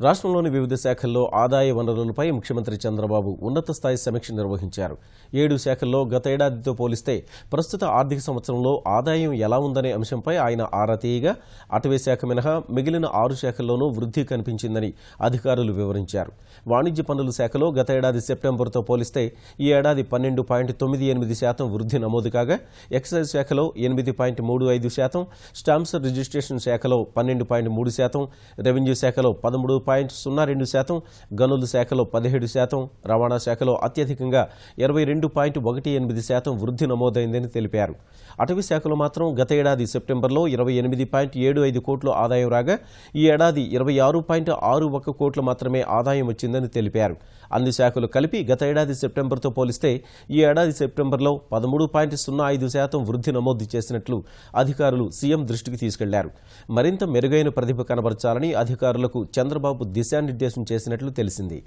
రాష్ట్రంలోని వివిధ శాఖల్లో ఆదాయ వనరులపై ముఖ్యమంత్రి చంద్రబాబు ఉన్నత స్థాయి సమీక్ష నిర్వహించారు. 7 శాఖల్లో గత ఏడాదితో పోలిస్తే ప్రస్తుత ఆర్థిక సంవత్సరంలో ఆదాయం ఎలా ఉందనే అంశంపై ఆయన ఆరా తీయగా అటవీ శాఖ మినహా మిగిలిన 6 శాఖల్లోనూ వృద్ధి కనిపించిందని అధికారులు వివరించారు. వాణిజ్య పన్నుల శాఖలో గత ఏడాది సెప్టెంబర్తో పోలిస్తే ఈ ఏడాది 12.98% వృద్ధి నమోదు కాగా ఎక్సైజ్ శాఖలో 8.35%, స్టాంప్స్ రిజిస్ట్రేషన్ శాఖలో 12.3%, రెవెన్యూ శాఖలో 13.02%, గనుల శాఖలో 17%, రవాణా శాఖలో అత్యధికంగా 22.18% వృద్ధి నమోదైందని తెలిపారు. అటవీ శాఖలో మాత్రం గత ఏడాది సెప్టెంబర్లో 28.75 కోట్ల ఆదాయం రాగా ఈ ఏడాది 26.61 కోట్లు మాత్రమే ఆదాయం వచ్చిందని తెలిపారు. అన్ని శాఖలు కలిపి గత ఏడాది సెప్టెంబర్తో పోలిస్తే ఈ ఏడాది సెప్టెంబర్లో 13.05% వృద్ధి నమోదు చేసినట్లు అధికారులు సీఎం దృష్టికి తీసుకెళ్లారు. మరింత మెరుగైన ప్రతిభ కనబరచాలని అధికారులకు చంద్రబాబు దిశానిర్దేశం చేసినట్లు తెలిసింది.